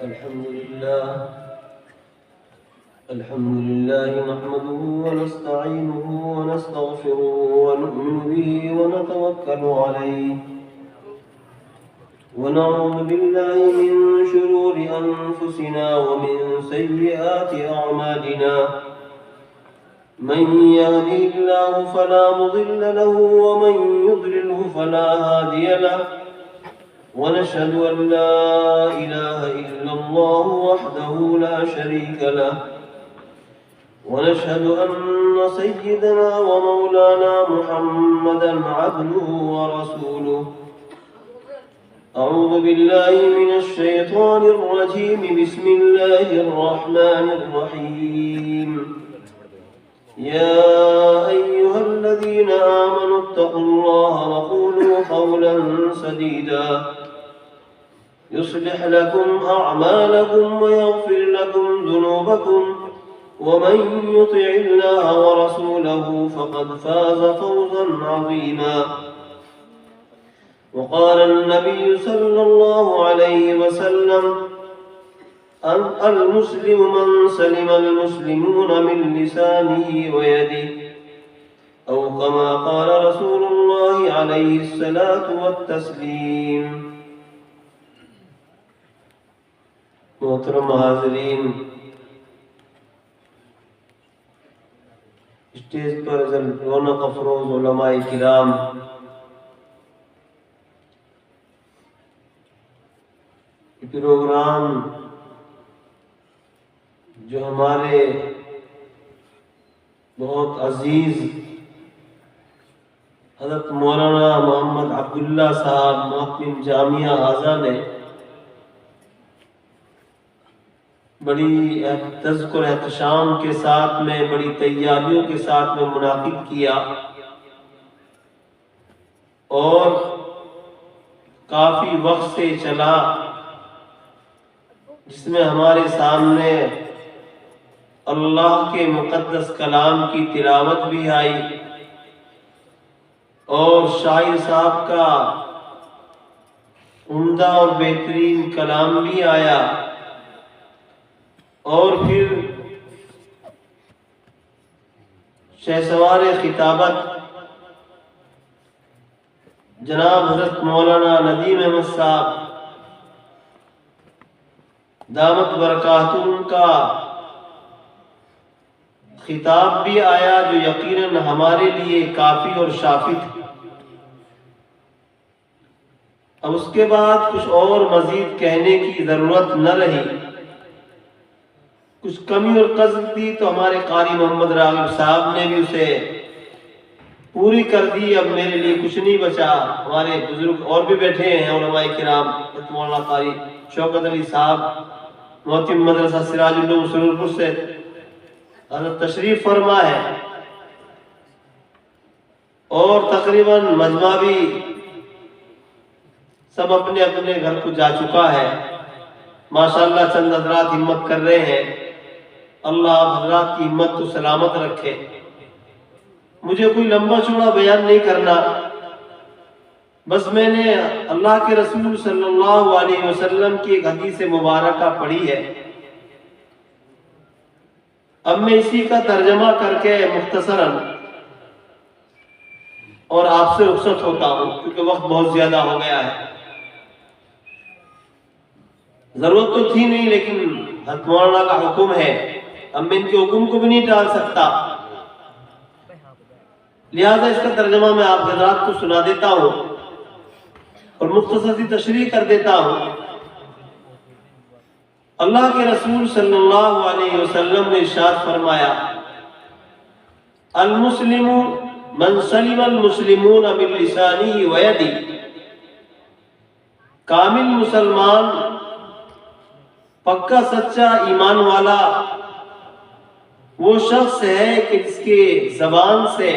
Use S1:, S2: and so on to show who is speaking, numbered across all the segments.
S1: الحمد لله نحمده ونستعينه ونستغفره ونؤمن به ونتوكل عليه ونعوذ بالله من شرور أنفسنا ومن سيئات أعمالنا من يهده الله فلا مضل له ومن يضلله فلا هادي له ونشهد أن لا إله إلا الله وحده لا شريك له ونشهد أن سيدنا ومولانا محمدا عبده ورسوله أعوذ بالله من الشيطان الرجيم بسم الله الرحمن الرحيم يا أيها الذين آمنوا اتقوا الله وقولوا قولا سديدا يصلح لكم أعمالكم ويغفر لكم ذنوبكم ومن يطع الله ورسوله فقد فاز فوزا عظيما وقال النبي صلى الله عليه وسلم المسلم من سلم المسلمون من لسانه ويده أو كما قال رسول الله عليه الصلاة والتسليم. محترم حاضرین، اسٹیج پر رونق افروز علماء کرام، پروگرام جو ہمارے بہت عزیز حضرت مولانا محمد عبداللہ صاحب محتم جامعہ اعظم نے بڑی تذکر احتشام کے ساتھ میں، بڑی تیاریوں کے ساتھ میں منعقد کیا اور کافی وقت سے چلا، جس میں ہمارے سامنے اللہ کے مقدس کلام کی تلاوت بھی آئی اور شاعر صاحب کا عمدہ اور بہترین کلام بھی آیا، اور پھر شہسوار خطابت جناب حضرت مولانا ندیم احمد صاحب دامت برکاتہم کا خطاب بھی آیا، جو یقیناً ہمارے لیے کافی اور شافی تھا۔ اب اس کے بعد کچھ اور مزید کہنے کی ضرورت نہ رہی، کچھ کمی اور قصد تھی تو ہمارے قاری محمد راغب صاحب نے بھی اسے پوری کر دی۔ اب میرے لیے کچھ نہیں بچا۔ ہمارے بزرگ اور بھی بیٹھے ہیں، علماء کرام، مولانا قاری شوکت علی صاحب محتم مدرسہ سراج العلوم سرورپور سے حضرت تشریف فرما ہے، اور تقریباً مجمع بھی سب اپنے اپنے گھر کو جا چکا ہے۔ ماشاءاللہ چند حضرات ہمت کر رہے ہیں، اللہ آپ حضرات کی ہمت کو سلامت رکھے۔ مجھے کوئی لمبا چوڑا بیان نہیں کرنا، بس میں نے اللہ کے رسول صلی اللہ علیہ وسلم کی ایک حدیث مبارکہ پڑھی ہے، اب میں اسی کا ترجمہ کر کے مختصراً اور آپ سے رخصت ہوتا ہوں، کیونکہ وقت بہت زیادہ ہو گیا ہے۔ ضرورت تو تھی نہیں، لیکن حضرت مولانا کا حکم ہے، اب میں ان کے حکم کو بھی نہیں ٹال سکتا، لہذا اس کا ترجمہ میں آپ حضرات کو سنا دیتا ہوں اور مختصر سی تشریح کر دیتا ہوں۔ اللہ کے رسول صلی اللہ علیہ وسلم نے ارشاد فرمایا، المسلم من سلم المسلمون من لسانه ویده، کامل مسلمان، پکا سچا ایمان والا وہ شخص ہے کہ جس کے زبان سے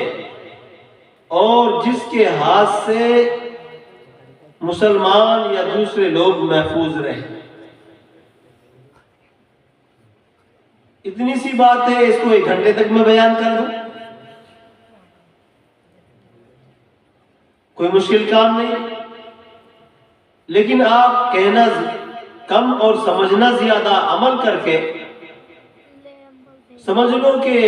S1: اور جس کے ہاتھ سے مسلمان یا دوسرے لوگ محفوظ رہیں۔ اتنی سی بات ہے، اس کو 1 گھنٹے تک میں بیان کر دوں، کوئی مشکل کام نہیں، لیکن آپ کہنا کم اور سمجھنا زیادہ، عمل کر کے سمجھ لو کہ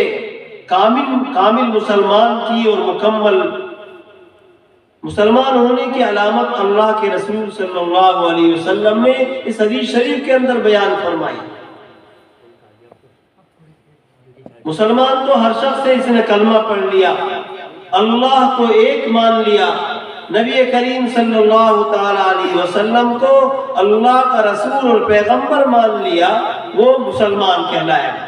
S1: کامل مسلمان کی اور مکمل مسلمان ہونے کی علامت اللہ کے رسول صلی اللہ علیہ وسلم نے اس حدیث شریف کے اندر بیان فرمائی۔ مسلمان تو ہر شخص ہے، اس نے کلمہ پڑھ لیا، اللہ کو ایک مان لیا، نبی کریم صلی اللہ تعالی علیہ وسلم کو اللہ کا رسول اور پیغمبر مان لیا، وہ مسلمان کہلائے گا۔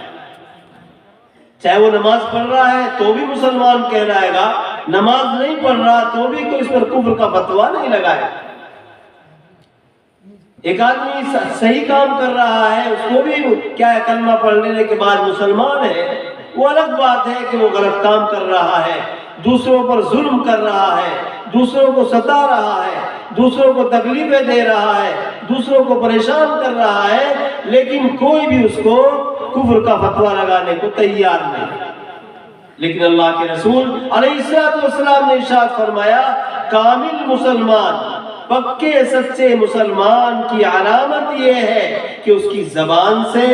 S1: چاہے وہ نماز پڑھ رہا ہے تو بھی مسلمان کہلائے گا، نماز نہیں پڑھ رہا تو بھی کوئی اس پر کفر کا فتویٰ نہیں لگائے۔ ایک آدمی صحیح کام کر رہا ہے، اس کو بھی کیا ہے کلمہ پڑھ لینے کے بعد مسلمان ہے، وہ الگ بات ہے کہ وہ غلط کام کر رہا ہے، دوسروں پر ظلم کر رہا ہے، دوسروں کو ستا رہا ہے، دوسروں کو تکلیفیں دے رہا ہے، دوسروں کو پریشان کر رہا ہے، لیکن کوئی بھی اس کو کفر کا فتویٰ لگانے کو تیار نہیں۔ لیکن اللہ کے رسول علیہ السلام نے ارشاد فرمایا، کامل مسلمان، پکے سچے مسلمان کی علامت یہ ہے کہ اس کی زبان سے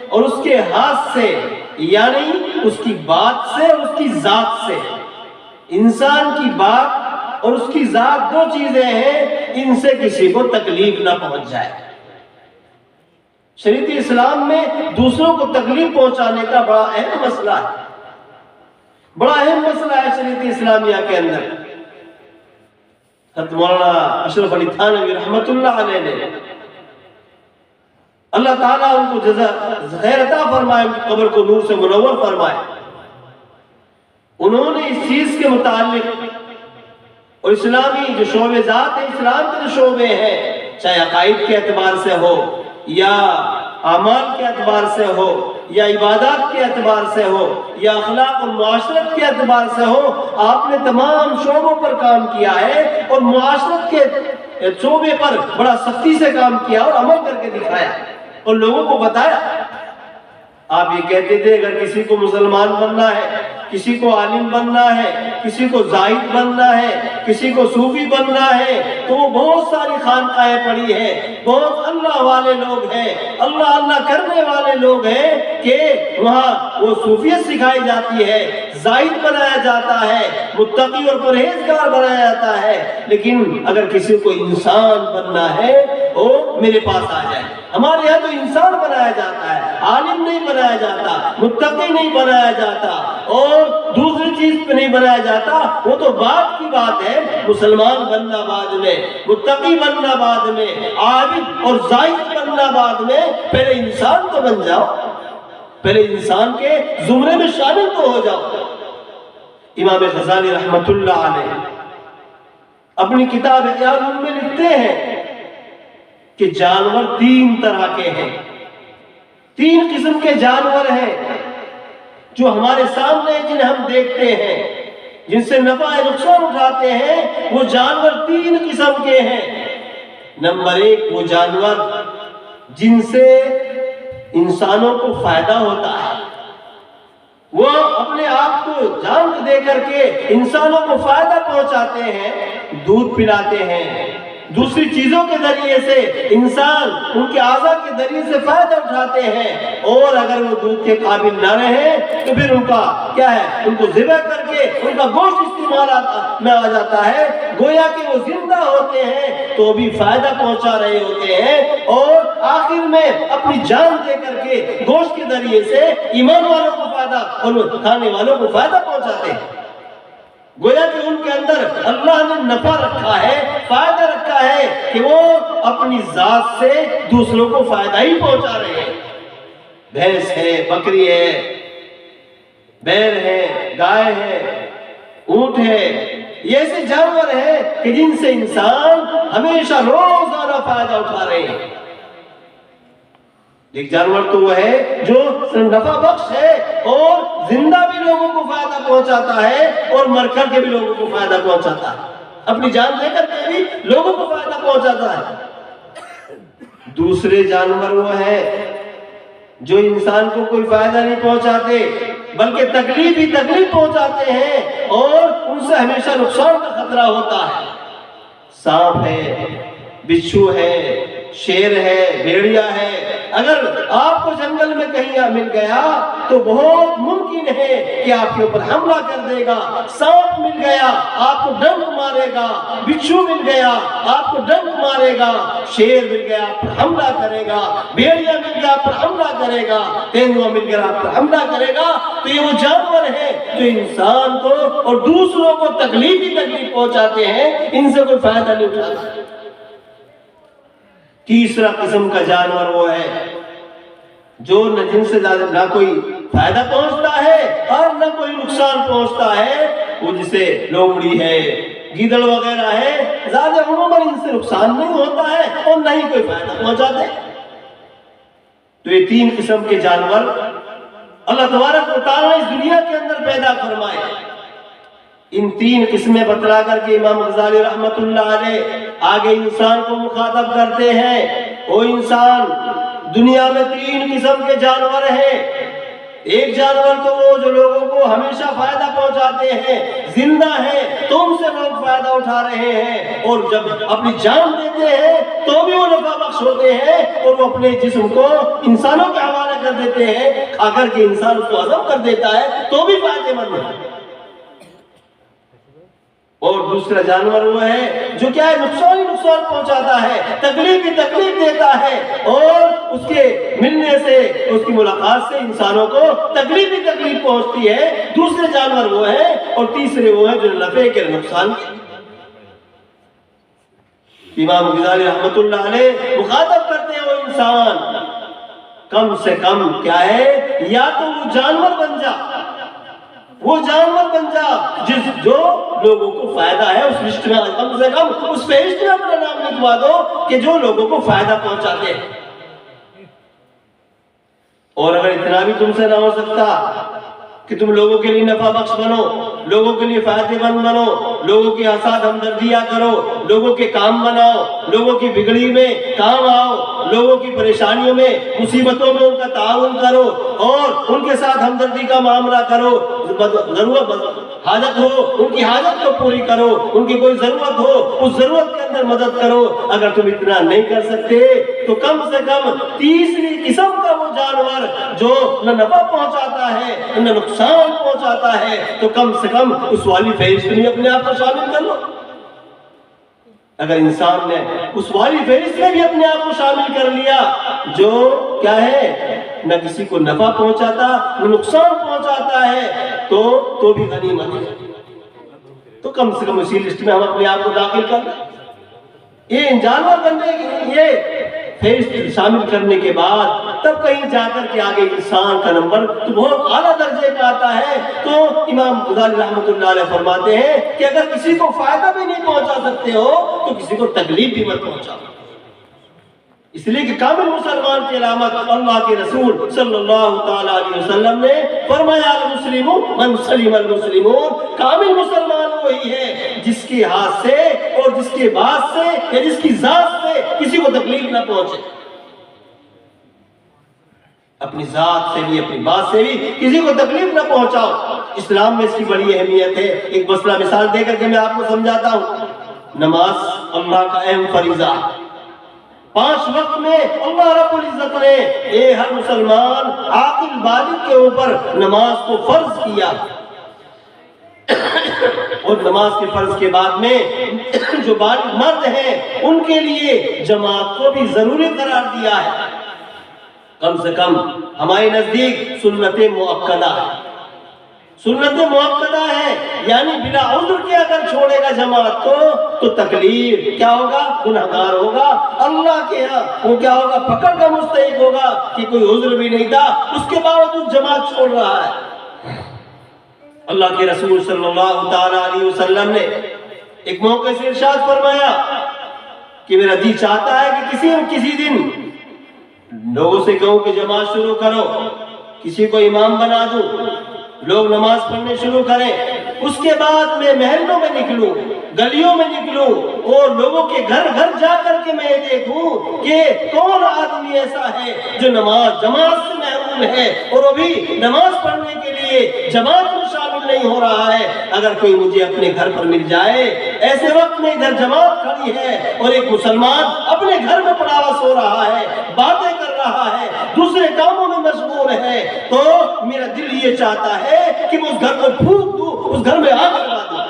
S1: اور اس کے ہاتھ سے، یعنی اس کی بات سے اور اس کی ذات سے، انسان کی بات اور اس کی ذات دو چیزیں ہیں، ان سے کسی کو تکلیف نہ پہنچ جائے۔ شریعت اسلام میں دوسروں کو تکلیف پہنچانے کا بڑا اہم مسئلہ ہے، بڑا اہم مسئلہ ہے شریعت اسلامیہ کے اندر۔ حضرت مولانا اشرف علی تھانوی رحمت اللہ علیہ نے، اللہ تعالیٰ ان کو جزا خیر عطا فرمائے، ان کی قبر کو نور سے منور فرمائے، انہوں نے اس چیز کے متعلق اور اسلامی جو شعبے ذات ہیں، اسلام کے جو شعبے ہیں، چاہے عقائد کے اعتبار سے ہو یا اعمال کے اعتبار سے ہو یا عبادات کے اعتبار سے ہو یا اخلاق اور معاشرت کے اعتبار سے ہو، آپ نے تمام شعبوں پر کام کیا ہے اور معاشرت کے شعبے پر بڑا سختی سے کام کیا اور عمل کر کے دکھایا اور لوگوں کو بتایا۔ آپ یہ کہتے تھے اگر کسی کو مسلمان بننا ہے، کسی کو عالم بننا ہے، کسی کو زاہد بننا ہے، کسی کو صوفی بننا ہے، تو وہ بہت ساری خانقاہیں پڑی ہیں، بہت اللہ والے لوگ ہیں، اللہ اللہ کرنے والے لوگ ہیں کہ وہاں وہ صوفیت سکھائی جاتی ہے، زاہد بنایا جاتا ہے، متقی اور پرہیزگار بنایا جاتا ہے۔ لیکن اگر کسی کو انسان بننا ہے وہ میرے پاس آ جائے۔ ہمارے یہاں تو انسان بنایا جاتا ہے، عالم نہیں بنایا جاتا، متقی نہیں بنایا جاتا اور دوسری چیز پہ نہیں بنایا جاتا، وہ تو بعد کی بات ہے۔ مسلمان بننا بعد میں، متقی بننا بعد میں، عابد اور زاہد بننا بعد میں، پہلے انسان تو بن جاؤ، پہلے انسان کے زمرے میں شامل تو ہو جاؤ۔ امام غزالی رحمت اللہ علیہ اپنی کتاب احیاء العلوم میں لکھتے ہیں کہ جانور تین طرح کے ہیں، تین قسم کے جانور ہیں جو ہمارے سامنے جنہیں ہم دیکھتے ہیں، جن سے نفع نقصان اٹھاتے ہیں، وہ جانور تین قسم کے ہیں۔ نمبر ایک وہ جانور جن سے انسانوں کو فائدہ ہوتا ہے، وہ اپنے آپ کو جان دے کر کے انسانوں کو فائدہ پہنچاتے ہیں، دودھ پلاتے ہیں، دوسری چیزوں کے ذریعے سے انسان ان کے اعضاء کے ذریعے سے فائدہ اٹھاتے ہیں، اور اگر وہ دودھ کے قابل نہ رہے تو پھر ان کا کیا ہے، ان کو ذبح کر کے ان کا گوشت استعمال میں آ جاتا ہے، گویا کہ وہ زندہ ہوتے ہیں تو بھی فائدہ پہنچا رہے ہوتے ہیں، اور آخر میں اپنی جان دے کر کے گوشت کے ذریعے سے ایمان والوں کو فائدہ اور کھانے والوں کو فائدہ پہنچاتے ہیں۔ گویا کہ ان کے اندر اللہ نے نفع رکھا ہے، فائدہ رکھا ہے کہ وہ اپنی ذات سے دوسروں کو فائدہ ہی پہنچا رہے ہیں۔ بھینس ہے، بکری ہے، بیل ہے، گائے ہے، اونٹ ہے، یہ ایسے جانور ہیں کہ جن سے انسان ہمیشہ روزانہ فائدہ اٹھا رہے ہیں۔ ایک جانور تو وہ ہے جو نفع بخش ہے اور زندہ بھی لوگوں کو فائدہ پہنچاتا ہے اور مر کر کے بھی لوگوں کو فائدہ پہنچاتا ہے، اپنی جان لے کر کے بھی لوگوں کو فائدہ پہنچاتا ہے۔ دوسرے جانور وہ ہیں جو انسان کو کوئی فائدہ نہیں پہنچاتے بلکہ تکلیف ہی تکلیف پہنچاتے ہیں اور ان سے ہمیشہ نقصان کا خطرہ ہوتا ہے۔ سانپ ہے، بچھو ہے، شیر ہے، بھیڑیا ہے، اگر آپ کو جنگل میں کہیں مل گیا تو بہت ممکن ہے کہ آپ کے اوپر حملہ کر دے گا۔ سانپ مل گیا آپ کو ڈنک مارے گا، بچھو مل گیا آپ کو ڈنک مارے گا، شیر مل گیا آپ پر حملہ کرے گا، بھیڑیا مل گیا آپ پر حملہ کرے گا، تیندوا مل گیا آپ پر حملہ کرے گا۔ تو یہ وہ جانور ہیں جو انسان کو اور دوسروں کو تکلیف پہنچاتے ہیں، ان سے کوئی فائدہ نہیں اٹھاتا۔ تیسرا قسم کا جانور وہ ہے جو نہ جن سے زیادہ نہ کوئی فائدہ پہنچتا ہے اور نہ کوئی نقصان پہنچتا ہے، وہ جسے لومڑی ہے، گیدڑ وغیرہ ہے، زیادہ عموماً ان سے نقصان نہیں ہوتا ہے اور نہ ہی کوئی فائدہ پہنچاتے۔ تو یہ تین قسم کے جانور اللہ تبارک و تعالیٰ اس دنیا کے اندر پیدا فرمائے۔ ان تین قسمیں بتلا کر کے امام غزالی رحمت اللہ علیہ آگے انسان کو مخاطب کرتے ہیں، او انسان، دنیا میں تین قسم کے جانور ہیں۔ ایک جانور تو وہ جو لوگوں کو ہمیشہ فائدہ پہنچاتے ہیں، زندہ ہیں تو ان سے لوگ فائدہ اٹھا رہے ہیں، اور جب اپنی جان دیتے ہیں تو بھی وہ نفع بخش ہوتے ہیں، اور وہ اپنے جسم کو انسانوں کے حوالے کر دیتے ہیں، کھا کر کے انسان اس کو ہضم کر دیتا ہے تو بھی فائدے مند ہے۔ اور دوسرا جانور وہ ہے جو کیا ہے، نقصان ہی نقصان پہنچاتا ہے، تکلیف ہی تکلیف دیتا ہے، اور اس کے ملنے سے، اس کی ملاقات سے انسانوں کو تکلیف ہی تکلیف پہنچتی ہے۔ دوسرے جانور وہ ہیں، اور تیسرے وہ ہیں جو نفع کے نقصان کے۔ امام غزالی رحمت اللہ علیہ مخاطب کرتے ہیں، وہ انسان کم سے کم کیا ہے، یا تو وہ جانور بن جا، وہ جانور بن جا جو لوگوں کو فائدہ ہے، اس لسٹ میں کم سے کم اس فہرست میں اپنا نام لکھوا دو کہ جو لوگوں کو فائدہ پہنچاتے ہیں۔ اور اگر اتنا بھی تم سے نہ ہو سکتا کہ تم لوگوں کے لیے نفع بخش بنو، لوگوں کے لیے فائدے مند بنو، لوگوں کے ساتھ ہمدردیاں کرو، لوگوں کے کام بناؤ، لوگوں کی بگڑی میں کام آؤ، لوگوں کی پریشانیوں میں، مصیبتوں میں ان کا تعاون کرو، اور ان کے ساتھ ہمدردی کا معاملہ کرو، ضرورت حاجت ہو ان کی حاجت کو پوری کرو، ان کی کوئی ضرورت ہو اس ضرورت کے اندر مدد کرو۔ اگر تم اتنا نہیں کر سکتے تو کم سے کم تیسری قسم کا وہ جانور جو نہ نفع پہنچاتا ہے نہ نقصان پہنچاتا ہے، تو کم سے کم اس والی فہرست میں اپنے آپ کو شامل کر لو۔ اگر انسان نے اس والی فہرست میں بھی اپنے آپ کو شامل کر لیا جو کیا ہے، نہ کسی کو نفع پہنچاتا نہ نقصان پہنچاتا ہے، تو بھی غنیمت ہے۔ تو کم سے کم اسی لسٹ میں ہم اپنے آپ کو داخل کر لیں۔ یہ جانور بننے کی یہ فہرست شامل کرنے کے بعد تب کہیں جا کر کے آگے انسان کا نمبر تو بہت اعلیٰ درجے کا آتا ہے۔ تو امام غزالی رحمت اللہ علیہ فرماتے ہیں کہ اگر کسی کو فائدہ بھی نہیں پہنچا سکتے ہو تو کسی کو تکلیف بھی مت پہنچاؤ، اس لیے کہ کامل مسلمان کی علامت اللہ کے رسول صلی اللہ تعالی علیہ وسلم نے فرمایا، المسلم من سلم المسلمون، کامل مسلمان وہی ہے جس کے ہاتھ سے اور جس کے بات سے یا جس کی ذات سے کسی کو تکلیف نہ پہنچے، اپنی ذات سے بھی اپنی بات سے بھی کسی کو تکلیف نہ پہنچاؤ۔ اسلام میں اس کی بڑی اہمیت ہے۔ ایک مسئلہ مثال دے کر کے میں آپ کو سمجھاتا ہوں۔ نماز اللہ کا اہم فریضہ، 5 وقت میں اللہ رب العزت نے ہر مسلمان عاقل بالغ کے اوپر نماز کو فرض کیا، اور نماز کے فرض کے بعد میں جو بالغ مرد ہیں ان کے لیے جماعت کو بھی ضروری قرار دیا ہے۔ کم سے کم ہمارے نزدیک سنت مؤکدہ ہے، سنت مؤکدہ ہے، یعنی بلا عذر کے اگر چھوڑے گا جماعت کو تو تکلیف کیا ہوگا، گنہگار ہوگا، اللہ کے ہاں وہ کیا ہوگا، پکڑ کا مستحق ہوگا کہ کوئی عذر بھی نہیں تھا اس کے باوجود جماعت چھوڑ رہا ہے۔ اللہ کے رسول صلی اللہ تعالی علیہ وسلم نے ایک موقع سے ارشاد فرمایا کہ میرا جی چاہتا ہے کہ کسی دن لوگوں سے کہوں کہ جماعت شروع کرو، کسی کو امام بنا دوں، لوگ نماز پڑھنے شروع کریں، اس کے بعد میں محلوں میں نکلوں، گلیوں میں نکلوں، اور لوگوں کے گھر گھر جا کر کے میں دیکھوں کہ کون آدمی ایسا ہے جو جماعت سے محروم ہے اور وہ بھی نماز پڑھنے کے لیے جماعت میں شامل نہیں ہو رہا ہے، اگر کوئی مجھے اپنے گھر پر مل جائے، ایسے وقت میں ادھر جماعت کھڑی ہے اور ایک مسلمان اپنے گھر میں پڑا ہوا سو رہا ہے، باتیں کر رہا ہے، دوسرے کاموں میں مشغول ہے، تو میرا دل یہ چاہتا ہے کہ میں اس گھر کو پھونک دوں، اس گھر میں آگ لگا دوں۔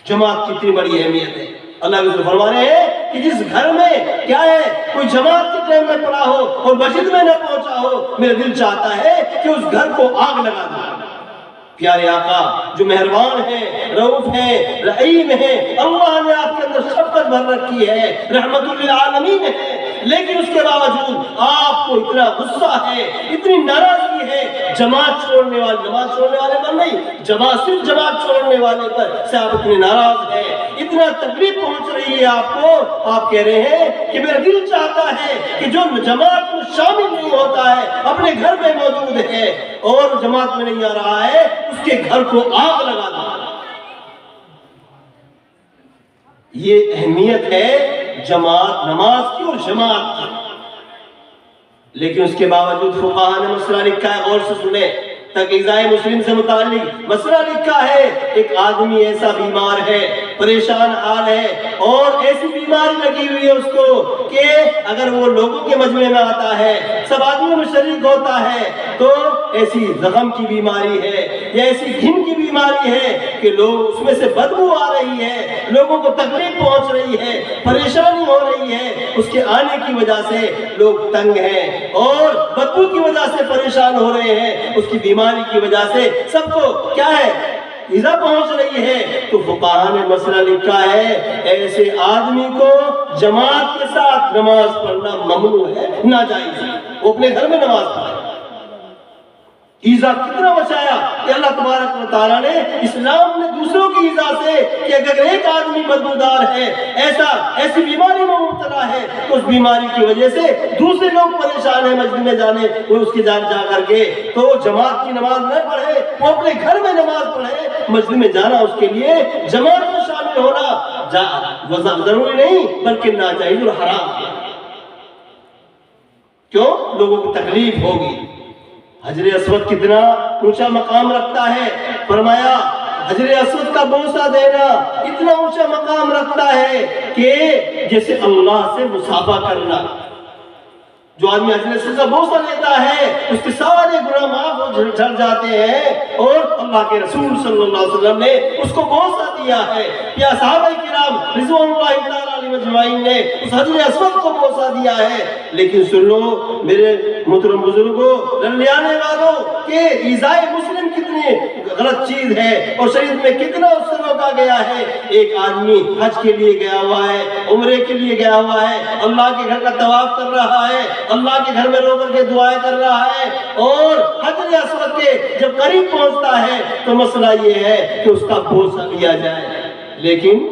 S1: جماعت کی اتنی بڑی اہمیت ہے۔ اللہ کے رسول فرما رہے ہیں کہ جس گھر میں کیا ہے کوئی جماعت کے ٹائم میں پڑا ہو اور مسجد میں نہ پہنچا ہو، میرا دل چاہتا ہے کہ اس گھر کو آگ لگا دوں۔ پیارے آقا جو مہربان ہیں، رؤوف ہیں، رحیم ہیں، اللہ نے آپ کے اندر شفقت بھر رکھی ہے، رحمت للعالمین ہے، لیکن اس کے باوجود آپ کو اتنا غصہ ہے، اتنی ناراضگی ہے جماعت چھوڑنے والے پر نہیں، صرف جماعت چھوڑنے والے پر سے آپ اتنے ناراض ہیں، اتنا تکلیف پہنچ رہی ہے آپ کو، آپ کہہ رہے ہیں کہ میرا دل چاہتا ہے کہ جو جماعت میں شامل نہیں ہوتا ہے، اپنے گھر میں موجود ہے اور جماعت میں نہیں آ رہا ہے، اس کے گھر کو آگ لگا دو۔ یہ اہمیت ہے جماعت نماز کی اور جماعت کی، لیکن اس کے باوجود فقہاء نے مسئلہ لکھا ہے، غور سے سنیں، تقیضۂ مسلم سے متعلق مسئلہ لکھا ہے، ایک آدمی ایسا بیمار ہے، پریشان حال ہے اور ایسی بیماری لگی ہوئی ہے اس کو کہ اگر وہ لوگوں کے مجمع میں آتا ہے، سب آدمیوں میں شریک ہوتا ہے، تو ایسی زخم کی بیماری ہے یا ایسی گھن کی بیماری ہے کہ لوگ اس میں سے بدبو آ رہی ہے، لوگوں کو تکلیف پہنچ رہی ہے، پریشانی ہو رہی ہے، اس کے آنے کی وجہ سے لوگ تنگ ہیں اور بدبو کی وجہ سے پریشان ہو رہے ہیں، اس کی بیماری کی وجہ سے سب کو کیا ہے ایذا پہنچ رہی ہے، تو فقہاء نے مسئلہ لکھا ہے ایسے آدمی کو جماعت کے ساتھ نماز پڑھنا ممنوع ہے، ناجائز ہے، وہ اپنے گھر میں نماز پڑھے۔ ایذا کتنا بچایا کہ اللہ تبارک و تعالیٰ نے اسلام نے دوسروں کی ایذا سے کہ اگر ایک آدمی بدبودار ہے، ایسی بیماری میں مبتلا ہے، تو اس بیماری کی وجہ سے دوسرے لوگ پریشان ہیں مسجد میں جانے، وہ اس کی جان جا کر کے، تو جماعت کی نماز نہ پڑھے، وہ اپنے گھر میں نماز پڑھے، مسجد میں جانا اس کے لیے جماعت میں شامل ہونا ضروری نہیں بلکہ ناجائز اور حرام ہے۔ کیوں؟ لوگوں کو تکلیف ہوگی۔ حجر اسود کتنا اونچا مقام رکھتا ہے، فرمایا حجر اسود کا بوسہ دینا اتنا اونچا مقام رکھتا ہے کہ جیسے اللہ سے مصافحہ کرنا۔ جو آدمی حجر اسود کا بوسہ لیتا ہے اس کے سارے گناہ معاف جھڑ جاتے ہیں، اور اللہ کے رسول صلی اللہ علیہ وسلم نے اس کو بوسہ دیا ہے، یا صحابہ کرام رضوان اللہ تعالیٰ علیہ مجمعین نے اس حجر اسود کو بوسہ دیا ہے۔ لیکن سن لو میرے محترم بزرگوں، للیانے والوں، کہ ایذائے مسلم کتنی غلط چیز ہے اور شریعت میں کتنا اس سے روکا گیا ہے۔ ایک آدمی حج کے لیے گیا ہوا ہے، عمرے کے لیے گیا ہوا ہے، اللہ کے گھر کا طواف کر رہا ہے، اللہ کے گھر میں رو کر کے دعائیں کر رہا ہے، اور حجر اسود کے جب قریب پہنچتا ہے تو مسئلہ یہ ہے کہ اس کا بوسہ لیا جائے، لیکن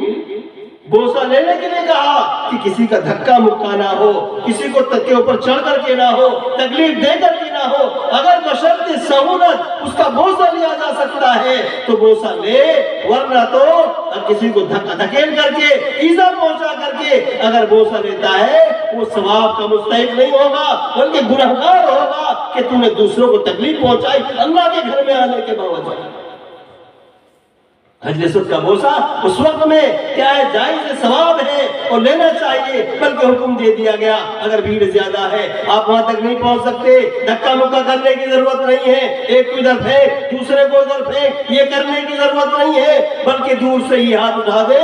S1: بوسہ لینے کے لیے کہا کہ کسی کا دھکا مکا نہ ہو، کسی کو تک کے اوپر چڑھ کر کے نہ ہو، تکلیف دے کر کے نہ ہو، اگر بشرط سہولت اس کا بوسہ لیا جا سکتا ہے تو بوسہ لے، ورنہ تو کسی کو دھکا دھکیل کر کے ایذا پہنچا کر کے اگر بوسہ لیتا ہے وہ ثواب کا مستحق نہیں ہوگا بلکہ گنہگار ہوگا کہ تم نے دوسروں کو تکلیف پہنچائی اللہ کے گھر میں آنے کے باوجود۔ حجر اسود کا بوسہ اس وقت میں کیا ہے جائز ثواب ہے اور لینا چاہیے، بلکہ حکم دے دیا گیا اگر بھیڑ زیادہ ہے آپ وہاں تک نہیں پہنچ سکتے، دھکا مکا کرنے کی ضرورت نہیں ہے، ایک کو ادھر پھینک دوسرے کو ادھر پھینک، یہ کرنے کی ضرورت نہیں ہے، بلکہ دور سے ہی ہاتھ اٹھا دے،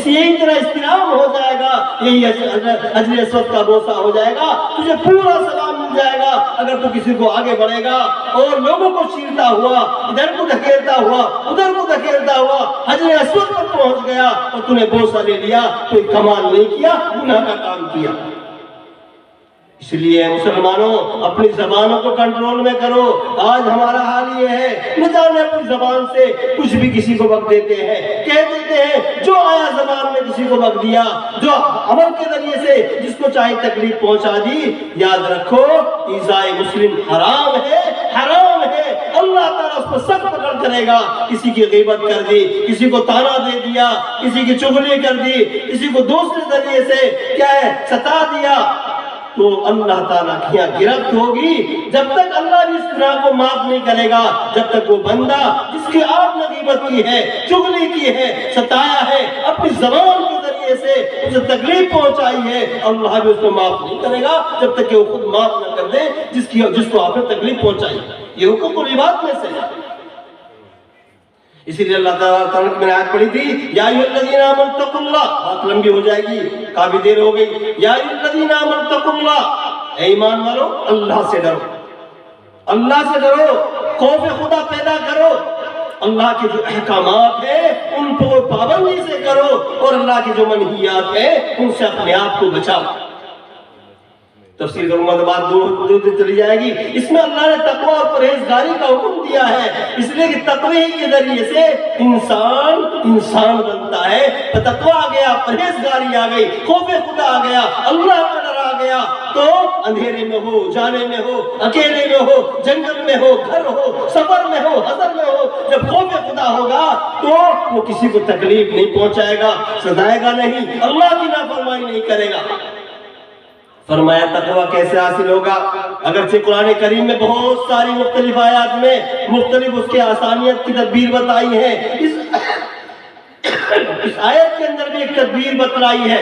S1: یہی طرح استلام ہو جائے گا، یہی حجر اسود کا بوسہ ہو جائے گا، تجھے پورا سلام مل جائے گا۔ اگر تو کسی کو آگے بڑھے گا اور لوگوں کو چیرتا ہوا، ادھر کو دھکیلتا ہوا ادھر کو دھکیلتا ہوا حجر اسود پر پہنچ گیا اور تو نے بوسہ لے لیا، کوئی کمال نہیں کیا، گناہ کا کام کیا۔ اس لیے مسلمانوں اپنی زبانوں کو کنٹرول میں کرو۔ آج ہمارا حال یہ ہے نہ جانے اپنی زبان سے کچھ بھی کسی کو بک دیتے ہیں، کہہ دیتے ہیں، جو آیا زبان میں کسی کو بک دیا، جو عمل کے ذریعے سے جس کو چاہے تکلیف پہنچا دی۔ یاد رکھو ایذائے مسلم حرام ہے، حرام ہے، اللہ تعالیٰ اس کو سخت پکڑ کرے گا۔ کسی کی غیبت کر دی، کسی کو تانا دے دیا، کسی کی چغلی کر دی، کسی کو دوسرے ذریعے سے کیا ہے ستا دیا، تو اللہ تعالیٰ کی یہاں گرفت ہوگی۔ جب تک اللہ بھی اس گناہ کو معاف نہیں کرے گا، جب تک وہ بندہ جس کی آپ نے غیبت کی ہے، چغلی کی ہے، ستایا ہے، اپنی زبان کے ذریعے سے اسے تکلیف پہنچائی ہے، اللہ بھی اس کو معاف نہیں کرے گا جب تک کہ وہ خود معاف نہ کر دے جس کو آپ نے تکلیف پہنچائی۔ یہ حقوق العباد میں سے ہے۔ اسی لیے اللہ تعالیٰ کی میں نے آیت پڑھی تھی، یا ایھا الذین آمنوا اتقوا اللہ، بات لمبی ہو جائے گی، کافی دیر ہو گئی۔ یا ایھا الذین آمنوا اتقوا اللہ، اے ایمان والو اللہ سے ڈرو، اللہ سے ڈرو، خوف خدا پیدا کرو، اللہ کے جو احکامات ہیں ان کو پابندی سے کرو، اور اللہ کے جو منہیات ہیں ان سے اپنے آپ کو بچاؤ۔ تفسیر کروں گا تو بات دور چلی جائے گی۔ اس میں اللہ نے تقوی اور پرہیزگاری کا حکم دیا ہے، اس لیے کہ تقوی کے ذریعے سے انسان بنتا ہے۔ تقوی آ گیا، پرہیزگاری آ گئی، خوف خدا آ گیا، اللہ کا ڈر آ گیا، تو اندھیرے میں ہو، جانے میں ہو، اکیلے میں ہو، جنگل میں ہو، گھر ہو، سفر میں ہو، حضر میں ہو، جب خوف خدا ہوگا تو وہ کسی کو تکلیف نہیں پہنچائے گا، سزائے گا نہیں، اللہ کی نافرمانی نہیں کرے گا۔ فرمایا تقوی کیسے حاصل ہوگا؟ اگرچہ قرآن کریم میں بہت ساری مختلف آیات میں مختلف اس کے آسانیت کی تدبیر بتائی ہے، اس آیت کے اندر بھی ایک تدبیر بتلائی ہے،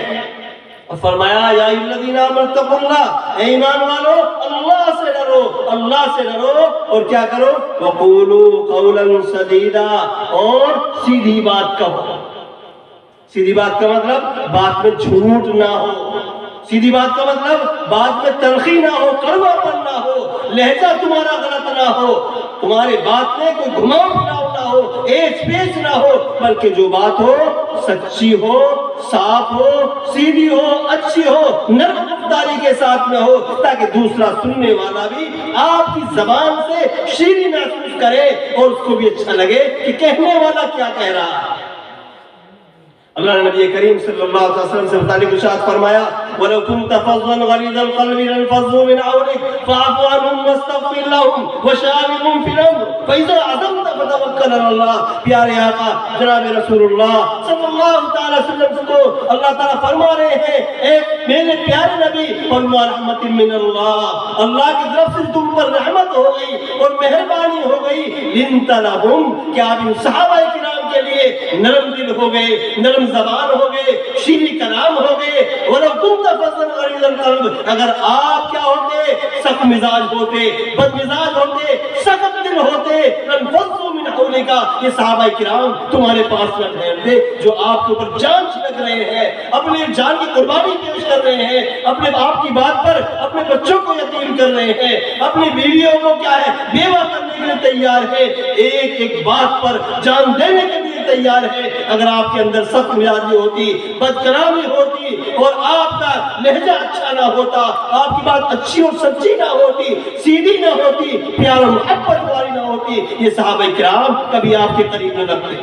S1: اور فرمایا یا ایھا الذین آمنوا اتقوا اللہ، اے ایمان والو اللہ سے ڈرو، اللہ سے ڈرو، اور کیا کرو؟ وقولوا قولا سدیدا، اور سیدھی بات کہو۔ سیدھی بات کا مطلب بات میں جھوٹ نہ ہو، سیدھی بات کا مطلب بات میں تلخی نہ ہو، کڑوا پن نہ ہو، لہجہ تمہارا غلط نہ ہو، تمہارے بات میں کوئی گھماؤ پھراؤ نہ ہو، ایچ پیچ نہ ہو، بلکہ جو بات ہو سچی ہو، صاف ہو، سیدھی ہو، اچھی ہو، نرم رفتاری کے ساتھ میں ہو، تاکہ دوسرا سننے والا بھی آپ کی زبان سے شیریں محسوس کرے اور اس کو بھی اچھا لگے کہ کہنے والا کیا کہہ رہا ہے۔ اللہ نے نبی کریم صلی اللہ علیہ وسلم سے متعلق ارشاد فرمایا، وَلَوْ كُنْتَ فَظًّا غَلِيظَ الْقَلْبِ لَانفَضُّوا مِنْ حَوْلِكَ فَاعْفُ عَنْهُمْ وَاسْتَغْفِرْ لَهُمْ وَشَاوِرْهُمْ فِي الْأَمْرِ فَإِذَا عَزَمْتَ فَتَوَكَّلْ عَلَى اللَّهِ۔ پیارے آقا جناب رسول اللہ صلی اللہ تعالی وسلم کو اللہ تعالیٰ فرما رہے ہیں، اے میرے پیارے نبی، فَبِمَا رَحْمَةٍ مِّنَ اللَّهِ، اللہ کی طرف سے تم پر رحمت ہو گئی اور مہربانی ہو گئی، لِنْتَ لَهُمْ، کہ آپ ان صحابہ کرام کے لیے نرم دل ہو گئے، نرم زبان ہو گئے، شیریں کلام ہو گئے۔ وَلَوْ كُنْتَ فَظًّا غَلِيظَ الْقَلْبِ، اگر آپ کیا ہوتے؟ سخت مزاج ہوتے، بد مزاج ہوتے، سخت دل ہوتے، لَانفَضُّوا مِنْ حَوْلِكَ، یہ صحابہ کرام تمہارے پاس نہ ٹھہرتے، جو آپ کے اوپر جان چھڑک رہے ہیں، اپنی جان کی قربانی پیش کر رہے ہیں، اپنے آپ کی بات پر اپنے بچوں کو یتیم کر رہے ہیں، اپنی بیویوں کو کیا ہے بیوہ کرنے کے لیے تیار ہے، ایک ایک بات پر جان دینے کے لیے تیار ہے۔ اگر آپ کے اندر سخت مزاجی ہوتی، بد کلامی ہوتی، اور آپ کا لہجہ اچھا نہ ہوتا، آپ کی بات اچھی اور سچی نہ ہوتی، سیدھی نہ ہوتی، پیار اور محبت والی نہ ہوتی، یہ صحابہ کرام کبھی آپ کے قریب نہ لگتے،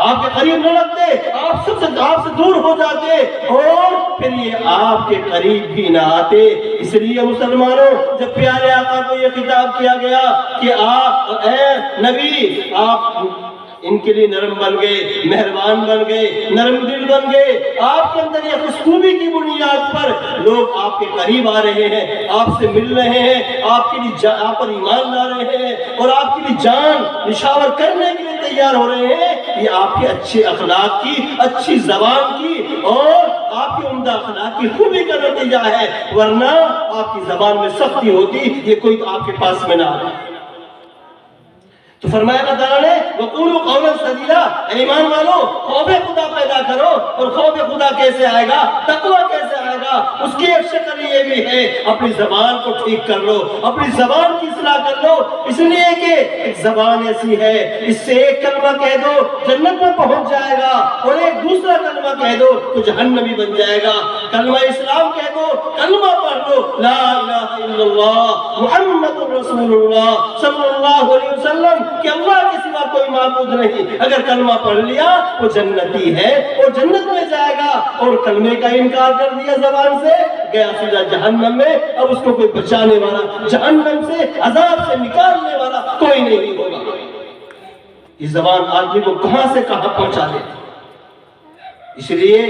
S1: آپ کے قریب نہ لگتے، آپ سے دور ہو جاتے، اور پھر یہ آپ کے قریب بھی نہ آتے۔ اس لیے مسلمانوں، جب پیارے آقا کو یہ خطاب کیا گیا کہ اے نبی، آپ ان کے لیے نرم بن گئے، مہربان بن گئے، نرم دل بن گئے، آپ کے اندر یہ خوشخوبی کی بنیاد پر لوگ آپ کے قریب آ رہے ہیں، آپ سے مل رہے ہیں، آپ کے لیے آپ پر ایمان لا رہے ہیں، اور آپ کے لیے جان نشاور کرنے کے لیے تیار ہو رہے ہیں، یہ آپ کے اچھے اخلاق کی، اچھی زبان کی اور آپ کے عمدہ اخلاق کی خوبی کا نتیجہ ہے، ورنہ آپ کی زبان میں سختی ہوتی، یہ کوئی آپ کے پاس میں نہ آتا۔ تو فرمایا اللہ تعالیٰ نے وَقُولُوا قَوْلًا سَدِيدًا، ایمان والو خوف خدا پیدا کرو، اور خوف خدا کیسے آئے گا؟ تقوی کیسے آئے گا؟ اس کی ایک شکل یہ بھی ہے، اپنی زبان کو ٹھیک کر لو، اپنی زبان کی اصلاح کر لو، اس لیے کہ ایک زبان ایسی ہے، اس سے ایک کلمہ کہہ دو جنت میں پہنچ جائے گا، اور ایک دوسرا کلمہ کہہ دو تو جہنمی بن جائے گا۔ کلمہ اسلام کہہ دو، کلمہ پڑھ لو، لا الہ الا اللہ محمد رسول اللہ صلی اللہ علیہ وسلم، کہ اللہ کے سوا کوئی معبود نہیں، اگر کلمہ پڑھ لیا وہ جنتی ہے اور جنت میں جائے گا، اور کلمے کا انکار کر دیا زبان سے گیا سیدھا جہنم میں، اب اس کو کوئی بچانے والا، جہنم سے عذاب سے نکالنے والا کوئی نہیں ہوگا۔ یہ زبان آدمی کو کہاں سے کہاں پہنچا دیتی، اس لیے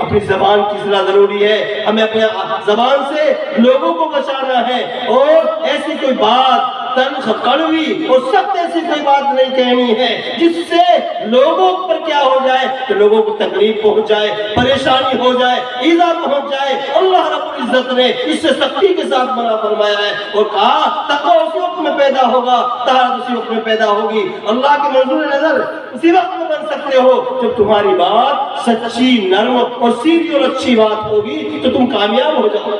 S1: اپنی زبان کی اصلاح ضروری ہے. ہمیں اپنے زبان سے لوگوں کو بچانا ہے اور ایسی کوئی بات تلخ کڑوی اور سخت ایسی کوئی بات نہیں کہنی ہے جس سے لوگوں پر کیا ہو جائے کہ لوگوں کو تکلیف پہنچ جائے, پریشانی ہو جائے, ایذا پہنچ جائے. اللہ رب العزت نے اس سے سختی کے ساتھ منع فرمایا ہے اور کہا تقوی اسی وقت میں پیدا ہوگا, طاعت اسی وقت میں پیدا ہوگی. اللہ کے منظور نظر اسی وقت میں بن سکتے ہو جب تمہاری بات سچی, نرم اور سیدھی اور اچھی بات ہوگی تو تم کامیاب ہو جاؤ.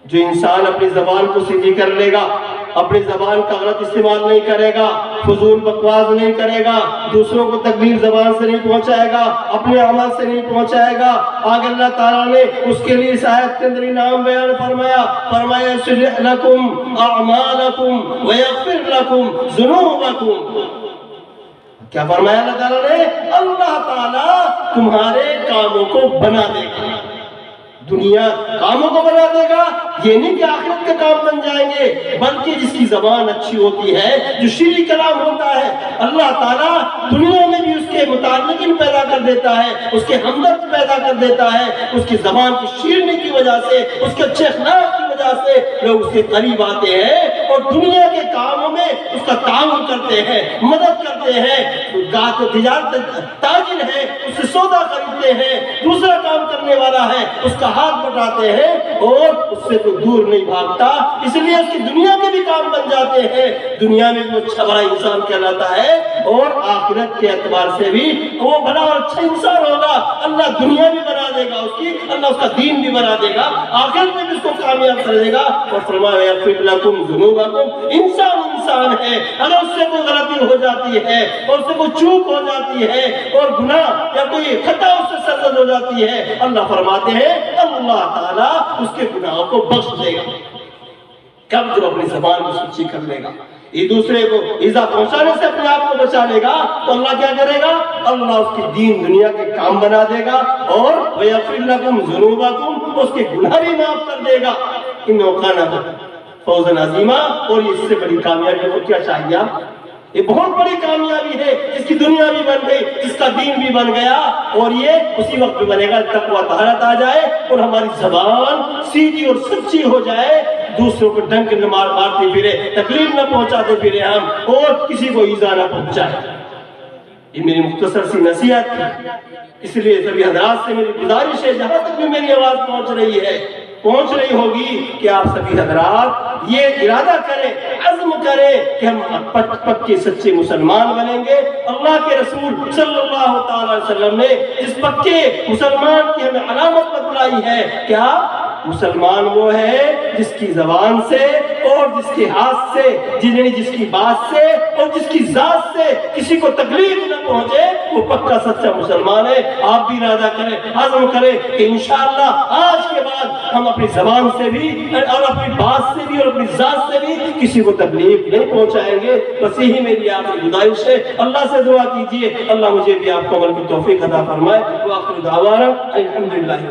S1: جو انسان اپنی زبان کو سیدھی کر لے گا, اپنی زبان کا غلط استعمال نہیں کرے گا, فضول بکواس نہیں کرے گا, دوسروں کو تکلیف زبان سے نہیں پہنچائے گا, اپنے عمل سے نہیں پہنچائے گا, آگے اللہ تعالیٰ نے اس کے لیے اس آیت کے اندر انعام بیان فرمایا یصلح لکم اعمالکم ویغفر لکم ذنوبکم. کیا فرمایا اللہ تعالیٰ نے؟ اللہ تعالیٰ تمہارے کاموں کو بنا دے گا, دنیا کاموں کو بنا دے گا. یہ نہیں کہ آخرت کے کام بن جائیں گے, بلکہ جس کی زبان اچھی ہوتی ہے, جو شیریں کلام ہوتا ہے, اللہ تعالیٰ دنیا میں بھی اس کے متعلقین پیدا کر دیتا ہے, اس کے ہمدرد پیدا کر دیتا ہے. اس کی زبان کی شیرینی کی وجہ سے, اس کے اچھے اخلاق کی وجہ سے لوگ اس کے قریب آتے ہیں اور دنیا کے کاموں میں اس کا تعاون کرتے ہیں, مدد کرتے ہیں. تجارت تاجر ہے, اس سے سودا خریدتے ہیں, دوسرا کام کرنے والا ہے, اس کا ہاتھ بٹاتے ہیں اور اس سے تو دور نہیں بھاگتا. اس لیے اس کی دنیا کے بھی کام بن جاتے ہیں, دنیا میں بھی اچھا بڑا انسان کہلاتا ہے اور آخرت کے اعتبار سے بھی وہ بڑا اور اچھا انسان ہوگا. اللہ دنیا بھی بنا دے گا اس کی, اللہ اس کا دین بھی بنا دے گا, آخرت میں بھی اس کو کامیاب کر دے گا. اور فرمایا یغفر لکم ذنوبکم. انسان ہے, اگر اس سے کوئی غلطی ہو جاتی ہے اور اس سے کوئی چوک ہو جاتی ہے اور گناہ یا کوئی خطا اس سے سرزد ہو جاتی ہے, اللہ فرماتے ہیں اللہ تعالیٰ اس کے گناہوں کو بخش دے گا. کب جو اپنی زبان کو سچی کر لے گا, یہ دوسرے کو ایذا پہنچانے سے اپنے آپ کو بچا لے گا, تو اللہ کیا کرے گا؟ اللہ اس کی دین دنیا کے کام بنا دے گا اور وَيَغْفِرْ لَكُمْ ذُنُوبَكُمْ, اس کے گناہ بھی معاف کر دے گا. إِنَّهُ كَانَ فَوْزًا عَظِيمًا. اور اس سے بڑی کامیابی کو کیا چاہیے آپ؟ یہ بہت بڑی کامیابی ہے, جس کی دنیا بھی بن گئی, جس کا دین بھی بن گیا, اور یہ اسی وقت بھی بنے گا تقویٰ طہارت آ جائے اور ہماری زبان سیدھی اور سچی ہو جائے, دوسروں کو ڈنک نہ مارتے پھرے, تکلیف نہ پہنچاتے پھرے ہم, اور کسی کو ایذا نہ پہنچائے. یہ میری مختصر سی نصیحت تھی. اس لیے سبھی حضرات سے میری گزارش ہے, جہاں تک بھی میری آواز پہنچ رہی ہوگی, کہ آپ سبھی حضرات یہ ارادہ کریں, عزم کریں کہ ہم پکے سچے مسلمان بنیں گے. اللہ کے رسول صلی اللہ تعالی وسلم نے اس پکے مسلمان کی ہمیں علامت بتلائی ہے. کیا؟ مسلمان وہ ہے جس کی زبان سے اور جس کے ہاتھ سے, جس کی بات سے اور جس کی ذات سے کسی کو تکلیف نہ پہنچے, وہ پکا سچا مسلمان ہے. آپ بھی ارادہ کریں, عزم کریں کہ انشاءاللہ آج کے بعد ہم اپنی زبان سے بھی اور اپنی بات سے بھی اور اپنی ذات سے بھی کسی کو تکلیف نہیں پہنچائیں گے. بس یہی میری آپ کی گزارش ہے. اللہ سے دعا کیجئے اللہ مجھے بھی آپ کو عمل کی توفیق عطا فرمائے. وآخر دعوانا الحمدللہ.